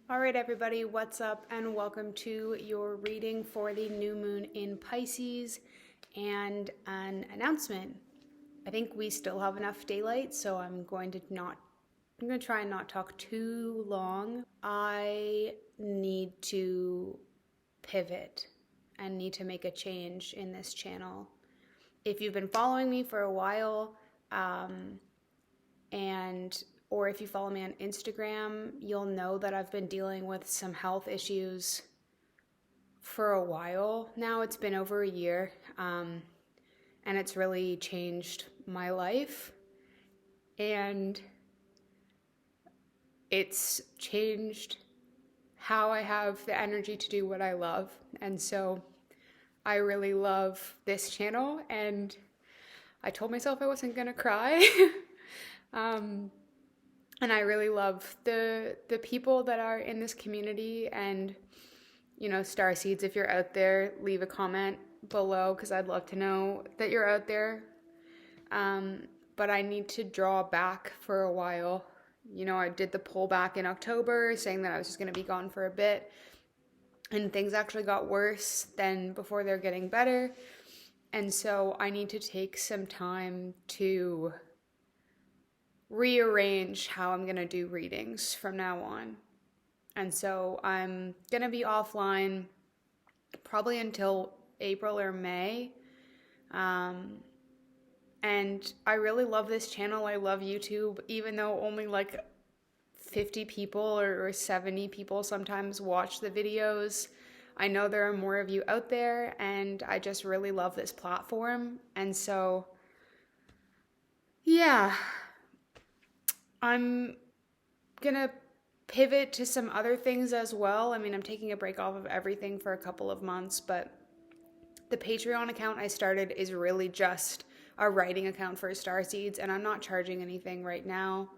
All right, everybody, what's up? And welcome to your reading for the new moon in Pisces and an announcement. I think we still have enough daylight, so I'm going to try and not talk too long. I need to pivot and need to make a change in this channel. If you've been following me for a while, or if you follow me on Instagram, you'll know that I've been dealing with some health issues for a while now. It's been over a year, and it's really changed my life, and it's changed how I have the energy to do what I love. And so I really love this channel, and I told myself I wasn't gonna cry. And I really love the people that are in this community. And, you know, Starseeds, if you're out there, leave a comment below because I'd love to know that you're out there. But I need to draw back for a while. You know, I did the pullback in October saying that I was just going to be gone for a bit. And things actually got worse than before they're getting better. And so I need to take some time to rearrange how I'm going to do readings from now on. And so I'm going to be offline probably until April or May. And I really love this channel. I love YouTube, even though only like 50 people or 70 people sometimes watch the videos. I know there are more of you out there, and I just really love this platform. And so, yeah, I'm gonna pivot to some other things as well. I mean, I'm taking a break off of everything for a couple of months, but the Patreon account I started is really just a writing account for Starseeds, and I'm not charging anything right now.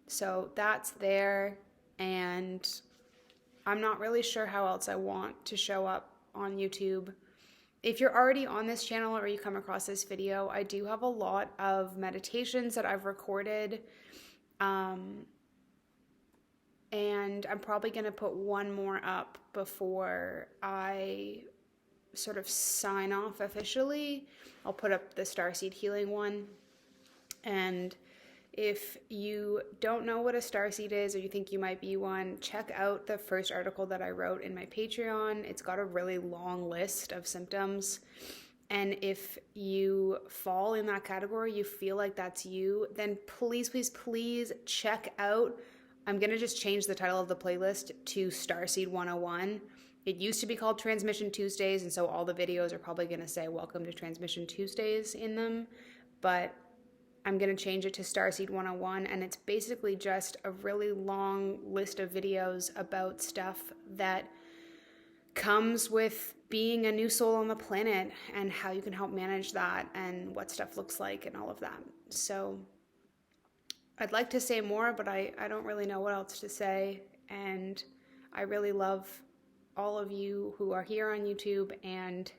So that's there, and I'm not really sure how else I want to show up on YouTube. If you're already on this channel or you come across this video, I do have a lot of meditations that I've recorded. And I'm probably going to put one more up before I sort of sign off officially. I'll put up the Starseed Healing one. And if you don't know what a starseed is, or you think you might be one, check out the first article that I wrote in my Patreon. It's got a really long list of symptoms. And if you fall in that category, you feel like that's you, then please, please, please check out. I'm going to just change the title of the playlist to Starseed 101. It used to be called Transmission Tuesdays, and so all the videos are probably going to say Welcome to Transmission Tuesdays in them. But I'm going to change it to Starseed 101, and it's basically just a really long list of videos about stuff that comes with being a new soul on the planet and how you can help manage that and what stuff looks like and all of that. So I'd like to say more, but I don't really know what else to say. And I really love all of you who are here on YouTube, and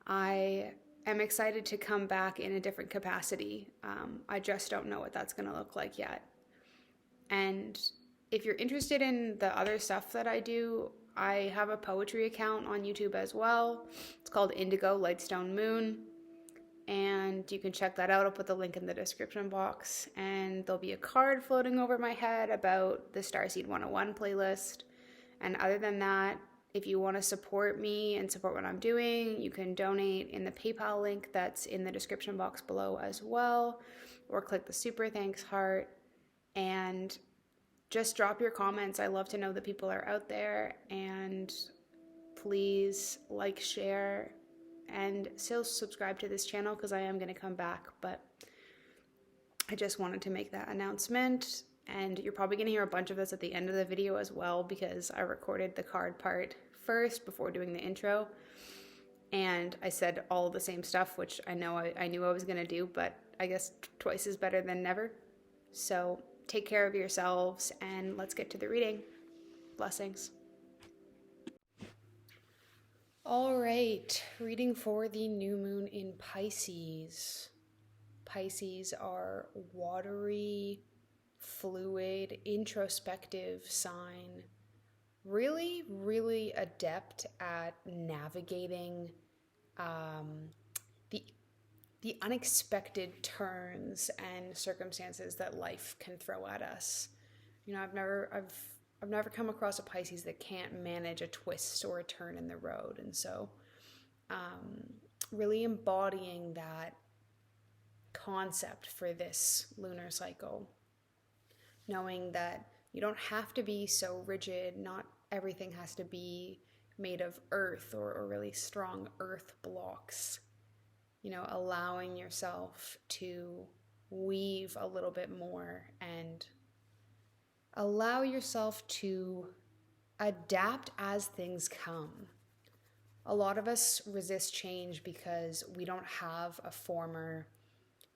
I am excited to come back in a different capacity. I just don't know what that's going to look like yet. And if you're interested in the other stuff that I do, I have a poetry account on YouTube as well. It's called Indigo Lightstone Moon, and you can check that out. I'll put the link in the description box, and there'll be a card floating over my head about the Starseed 101 playlist. And other than that, if you want to support me and support what I'm doing, you can donate in the PayPal link that's in the description box below as well, or click the super thanks heart, and just drop your comments. I love to know that people are out there, and please like, share, and still subscribe to this channel because I am going to come back. But I just wanted to make that announcement, and you're probably going to hear a bunch of this at the end of the video as well because I recorded the card part first before doing the intro, and I said all the same stuff, which I knew I was going to do, but I guess twice is better than never. So take care of yourselves, and let's get to the reading. Blessings. All right, reading for the new moon in Pisces. Pisces are watery, fluid, introspective sign, really, really adept at navigating the unexpected turns and circumstances that life can throw at us. I've never come across a Pisces that can't manage a twist or a turn in the road, and so really embodying that concept for this lunar cycle, knowing that you don't have to be so rigid, not everything has to be made of earth or really strong earth blocks. Allowing yourself to weave a little bit more and allow yourself to adapt as things come. A lot of us resist change because we don't have a former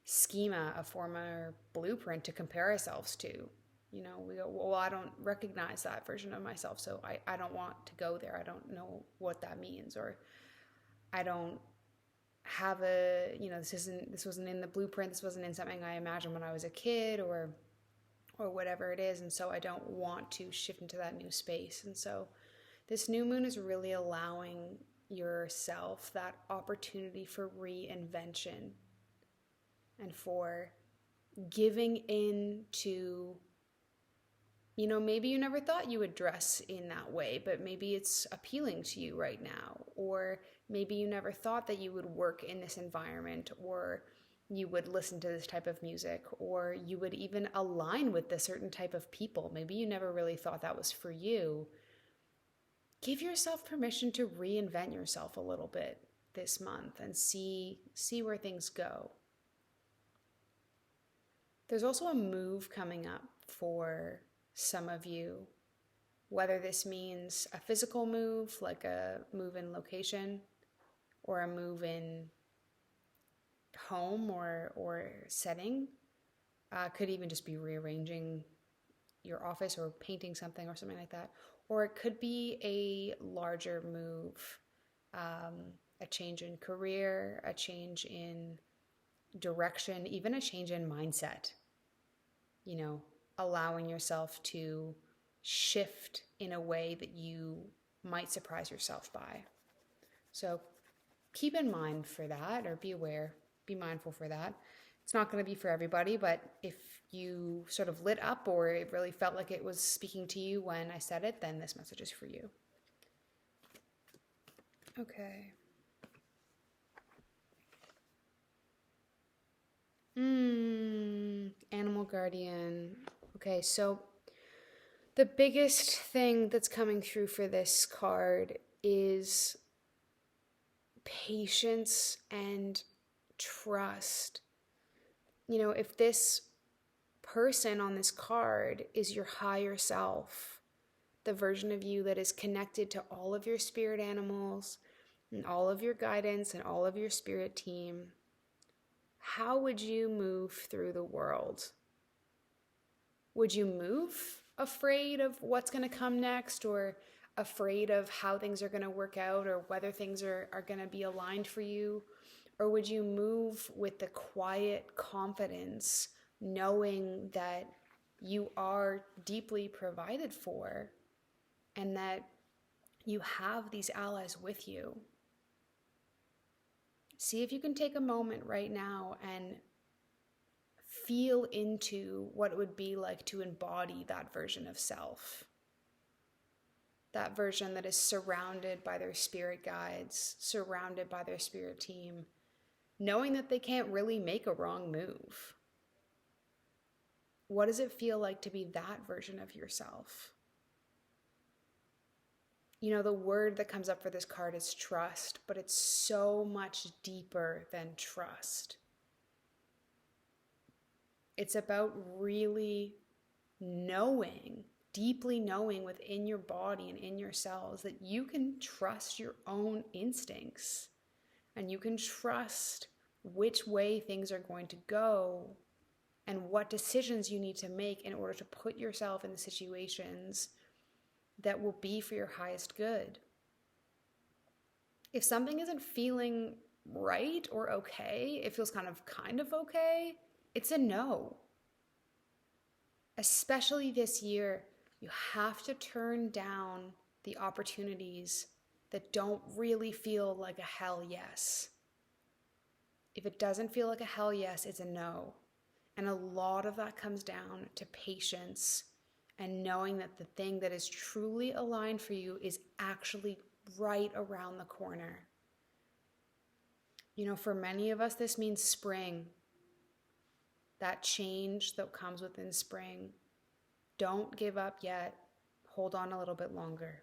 schema, a former blueprint to compare ourselves to. We go, well, I don't recognize that version of myself, so I don't want to go there. I don't know what that means, or I don't have this wasn't in the blueprint, this wasn't in something I imagined when I was a kid, or whatever it is, and so I don't want to shift into that new space. And so this new moon is really allowing yourself that opportunity for reinvention and for giving in to, maybe you never thought you would dress in that way, but maybe it's appealing to you right now. Or maybe you never thought that you would work in this environment, or you would listen to this type of music, or you would even align with this certain type of people. Maybe you never really thought that was for you. Give yourself permission to reinvent yourself a little bit this month and see where things go. There's also a move coming up for some of you, whether this means a physical move, like a move in location, or a move in home or setting. Could even just be rearranging your office or painting something or something like that. Or it could be a larger move, a change in career, a change in direction, even a change in mindset. Allowing yourself to shift in a way that you might surprise yourself by. So keep in mind for that, or be aware, be mindful for that. It's not going to be for everybody, but if you sort of lit up or it really felt like it was speaking to you when I said it, then this message is for you. Okay. Animal guardian. Okay, so the biggest thing that's coming through for this card is patience and trust. If this person on this card is your higher self, the version of you that is connected to all of your spirit animals and all of your guidance and all of your spirit team, how would you move through the world? Would you move afraid of what's going to come next, or afraid of how things are going to work out, or whether things are going to be aligned for you? Or would you move with the quiet confidence, knowing that you are deeply provided for and that you have these allies with you? See if you can take a moment right now and feel into what it would be like to embody that version of self. That version that is surrounded by their spirit guides, surrounded by their spirit team, knowing that they can't really make a wrong move. What does it feel like to be that version of yourself? The word that comes up for this card is trust, but it's so much deeper than trust. It's about really knowing, deeply knowing within your body and in your cells that you can trust your own instincts, and you can trust which way things are going to go and what decisions you need to make in order to put yourself in the situations that will be for your highest good. If something isn't feeling right or okay, it feels kind of okay, it's a no. especially this year, you have to turn down the opportunities that don't really feel like a hell yes. If it doesn't feel like a hell yes, it's a no. And a lot of that comes down to patience and knowing that the thing that is truly aligned for you is actually right around the corner. You know, for many of us, this means spring. That change that comes within spring. Don't give up yet. Hold on a little bit longer.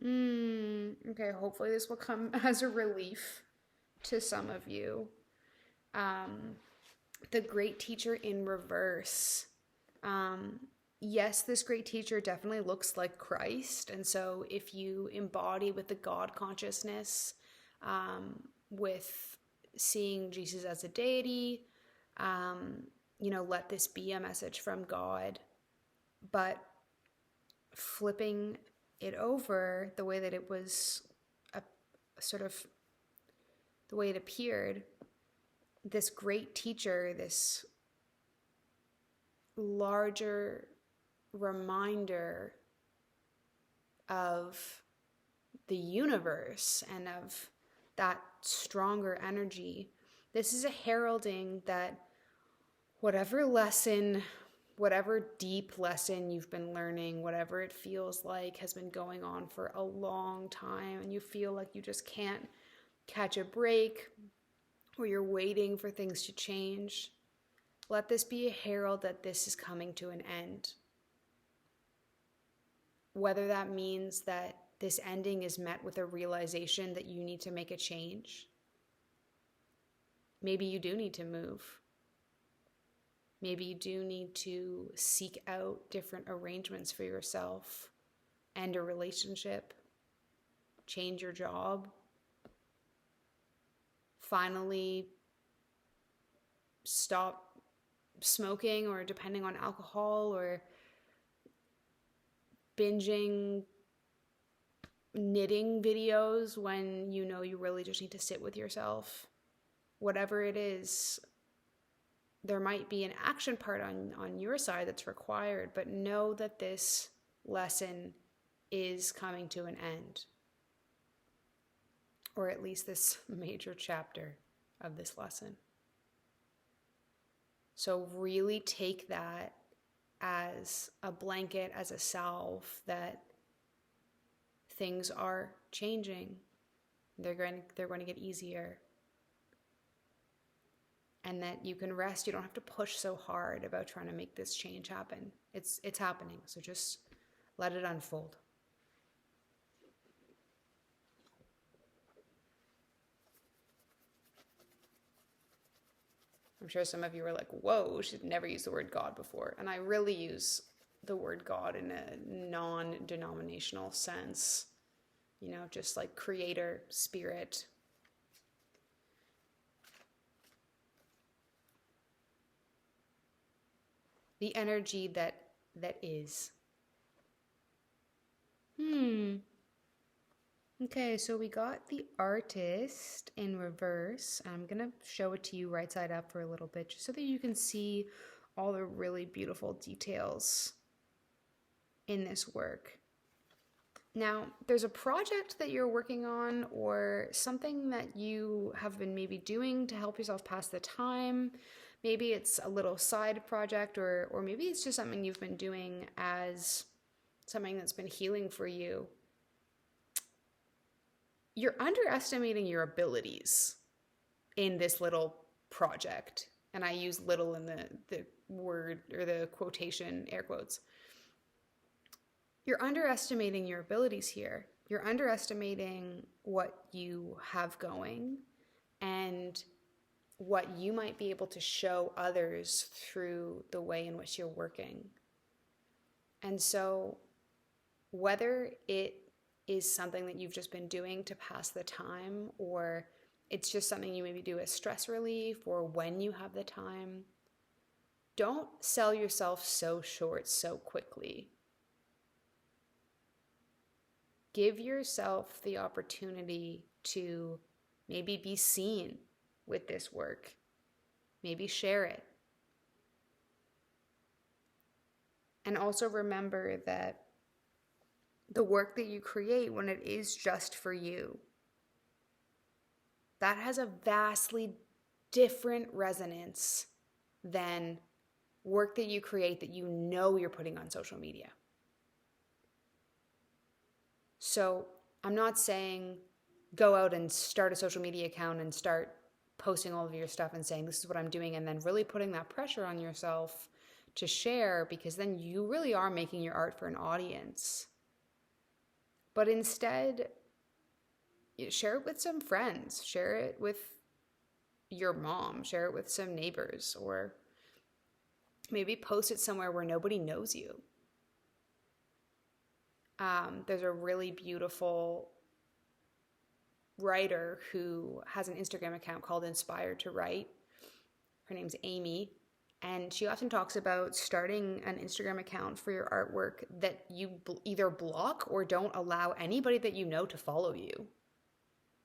Okay, hopefully this will come as a relief to some of you. The great teacher in reverse. Yes, this great teacher definitely looks like Christ. And so if you embody with the God consciousness, with seeing Jesus as a deity, let this be a message from God. But flipping it over the way that it was the way it appeared, this great teacher, this larger reminder of the universe and of that stronger energy. This is a heralding that whatever lesson, whatever deep lesson you've been learning, whatever it feels like has been going on for a long time, and you feel like you just can't catch a break, or you're waiting for things to change, let this be a herald that this is coming to an end. Whether that means that this ending is met with a realization that you need to make a change. Maybe you do need to move. Maybe you do need to seek out different arrangements for yourself, end a relationship, change your job, finally stop smoking or depending on alcohol, or binging knitting videos when you know you really just need to sit with yourself. Whatever it is, there might be an action part on your side that's required, but know that this lesson is coming to an end. Or at least this major chapter of this lesson. So really take that as a blanket, as a salve, that things are changing. They're going to get easier. And that you can rest. You don't have to push so hard about trying to make this change happen. It's happening. So just let it unfold. I'm sure some of you are like, whoa, she'd never used the word God before. And I really use the word God in a non-denominational sense. Just like creator, spirit. The energy that is. Okay, so we got the Artist in reverse. I'm going to show it to you right side up for a little bit, just so that you can see all the really beautiful details in this work. Now, there's a project that you're working on, or something that you have been maybe doing to help yourself pass the time. Maybe it's a little side project, or maybe it's just something you've been doing as something that's been healing for you. You're underestimating your abilities in this little project. And I use little in the word, or the quotation, air quotes. You're underestimating your abilities here. You're underestimating what you have going and what you might be able to show others through the way in which you're working. And so whether it is something that you've just been doing to pass the time, or it's just something you maybe do as stress relief, or when you have the time, don't sell yourself so short so quickly. Give yourself the opportunity to Maybe be seen with this work. Maybe share it. And also remember that the work that you create, when it is just for you, that has a vastly different resonance than work that you create that you know you're putting on social media. So I'm not saying go out and start a social media account and start posting all of your stuff and saying this is what I'm doing, and then really putting that pressure on yourself to share, because then you really are making your art for an audience. But instead, share it with some friends, share it with your mom, share it with some neighbors, or maybe post it somewhere where nobody knows you. There's a really beautiful writer who has an Instagram account called Inspired to Write. Her name's Amy. And she often talks about starting an Instagram account for your artwork that you either block or don't allow anybody that you know to follow you,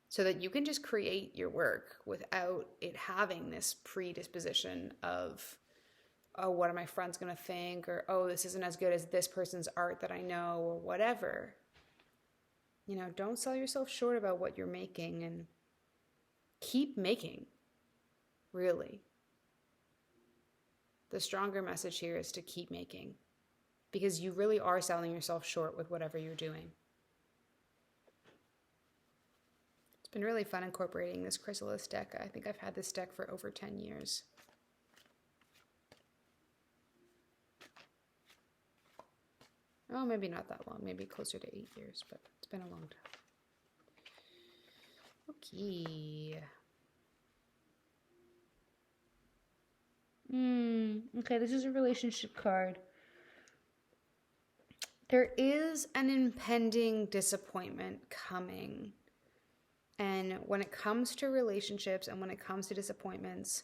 so that you can just create your work without it having this predisposition of, oh, what are my friends going to think? Or, oh, this isn't as good as this person's art that I know, or whatever. You know, don't sell yourself short about what you're making, and keep making, really. The stronger message here is to keep making, because you really are selling yourself short with whatever you're doing. It's been really fun incorporating this chrysalis deck. I think I've had this deck for over 10 years. Oh, maybe not that long, maybe closer to 8 years, but it's been a long time. Okay. Okay, this is a relationship card. There is an impending disappointment coming. And when it comes to relationships and when it comes to disappointments,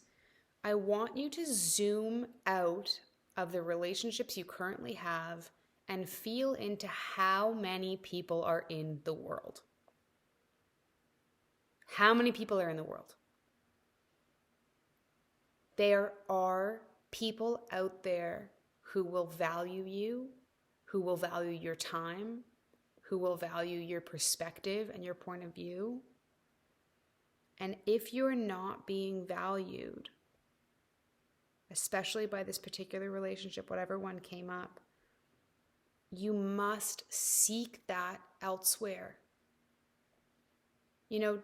I want you to zoom out of the relationships you currently have and feel into how many people are in the world. How many people are in the world? There are people out there who will value you, who will value your time, who will value your perspective and your point of view. And if you're not being valued, especially by this particular relationship, whatever one came up, you must seek that elsewhere. You know,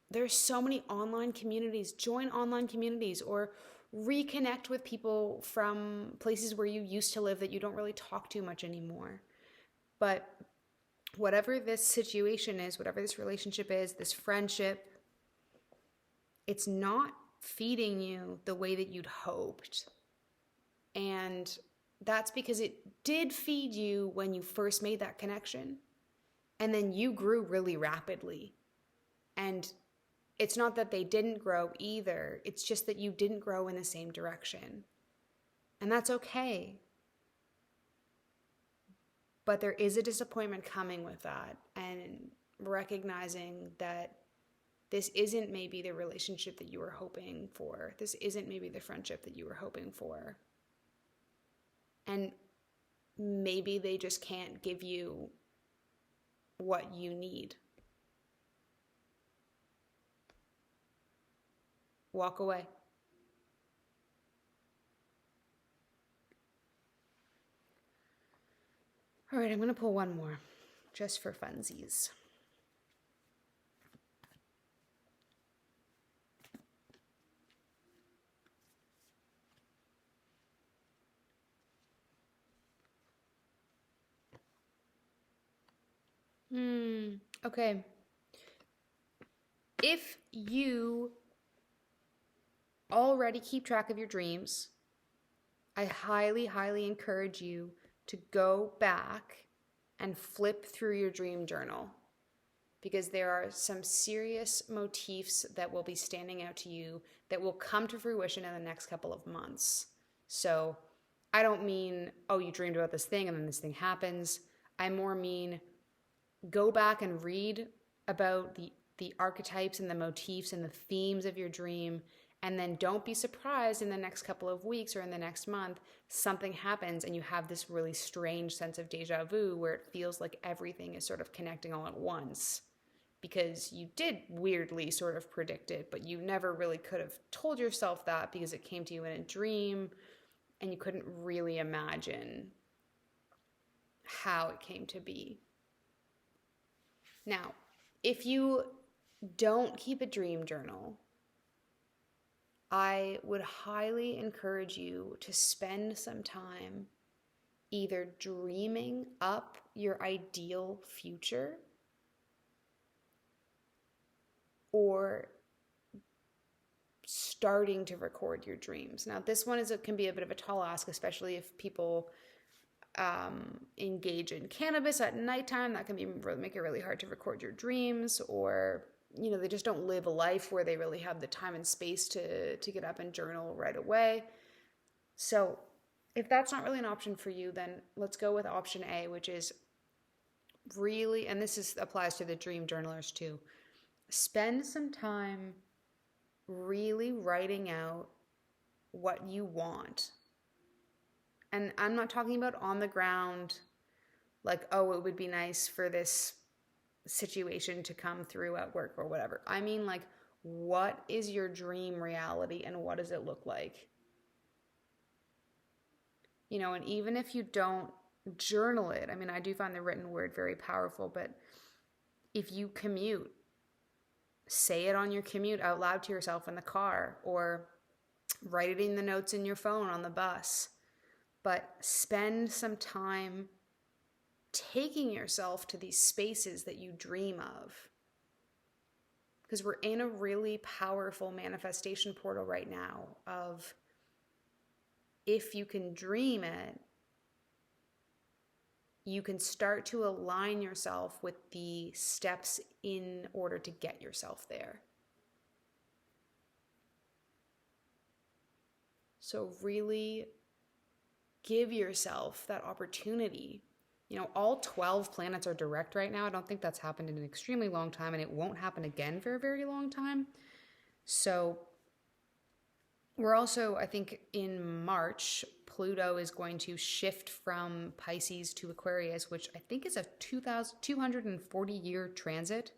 there's so many online communities. Join online communities, or reconnect with people from places where you used to live that you don't really talk to much anymore. But whatever this situation is, whatever this relationship is, this friendship, it's not feeding you the way that you'd hoped. And that's because it did feed you when you first made that connection. And then you grew really rapidly. And it's not that they didn't grow either. It's just that you didn't grow in the same direction. And that's okay. But there is a disappointment coming with that. And recognizing that this isn't maybe the relationship that you were hoping for. This isn't maybe the friendship that you were hoping for. And maybe they just can't give you what you need. Walk away. All right, I'm going to pull one more, just for funsies. Okay. If you already keep track of your dreams, I highly, highly encourage you to go back and flip through your dream journal, because there are some serious motifs that will be standing out to you that will come to fruition in the next couple of months. So I don't mean, oh, you dreamed about this thing and then this thing happens. I more mean go back and read about the the archetypes and the motifs and the themes of your dream. And then don't be surprised in the next couple of weeks or in the next month, something happens and you have this really strange sense of deja vu where it feels like everything is sort of connecting all at once. Because you did weirdly sort of predict it, but you never really could have told yourself that because it came to you in a dream and you couldn't really imagine how it came to be. Now, if you don't keep a dream journal, I would highly encourage you to spend some time either dreaming up your ideal future or starting to record your dreams. Now, this one can be a bit of a tall ask, especially if people engage in cannabis at nighttime. That can make it really hard to record your dreams, or they just don't live a life where they really have the time and space to get up and journal right away. So if that's not really an option for you, then let's go with option A, which is really, and this applies to the dream journalers too, spend some time really writing out what you want. And I'm not talking about on the ground, like, oh, it would be nice for this situation to come through at work or whatever. I mean, like, what is your dream reality and what does it look like? And even if you don't journal it, I mean, I do find the written word very powerful, but if you commute, say it on your commute out loud to yourself in the car, or write it in the notes in your phone on the bus. But spend some time taking yourself to these spaces that you dream of. Because we're in a really powerful manifestation portal right now of, if you can dream it, you can start to align yourself with the steps in order to get yourself there. So really give yourself that opportunity. All 12 planets are direct right now. I don't think that's happened in an extremely long time, and it won't happen again for a very long time. So we're also, I think in March, Pluto is going to shift from Pisces to Aquarius, which I think is a 240-year transit.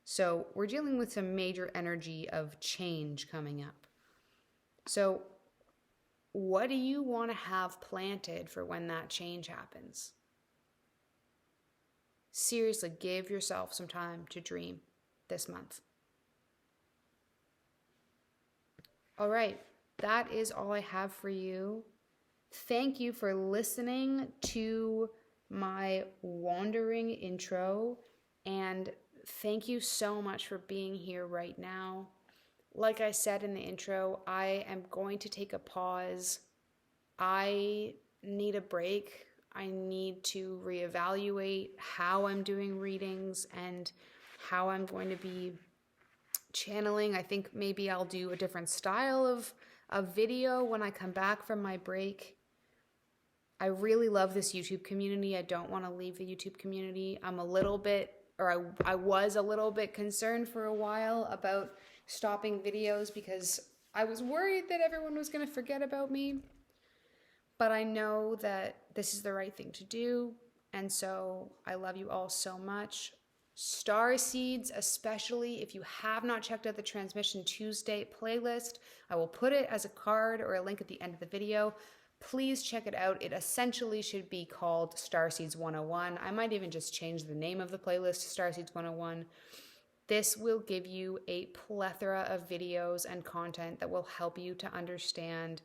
So we're dealing with some major energy of change coming up. So what do you want to have planted for when that change happens? Seriously, give yourself some time to dream this month. All right, that is all I have for you. Thank you for listening to my wandering intro, and thank you so much for being here right now. Like I said in the intro, I am going to take a pause. I need a break. I need to reevaluate how I'm doing readings and how I'm going to be channeling. I think maybe I'll do a different style of video when I come back from my break. I really love this YouTube community. I don't want to leave the YouTube community. I was a little bit concerned for a while about stopping videos because I was worried that everyone was going to forget about me. But I know that this is the right thing to do. And so I love you all so much. Starseeds, especially if you have not checked out the Transmission Tuesday playlist, I will put it as a card or a link at the end of the video. Please check it out. It essentially should be called Starseeds 101. I might even just change the name of the playlist to Starseeds 101. This will give you a plethora of videos and content that will help you to understand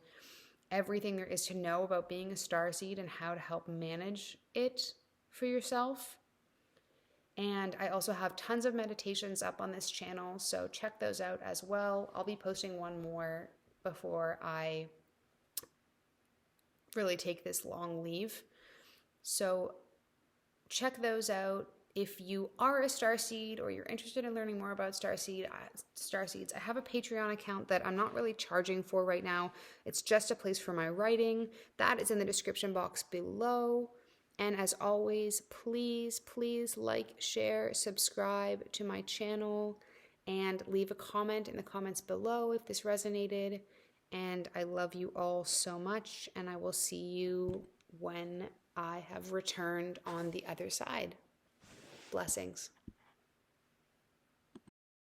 everything there is to know about being a starseed and how to help manage it for yourself. And I also have tons of meditations up on this channel, so check those out as well. I'll be posting one more before I really take this long leave. So check those out. If you are a starseed or you're interested in learning more about starseeds, I have a Patreon account that I'm not really charging for right now. It's just a place for my writing. That is in the description box below. And as always, please, please like, share, subscribe to my channel, and leave a comment in the comments below if this resonated. And I love you all so much, and I will see you when I have returned on the other side. Blessings.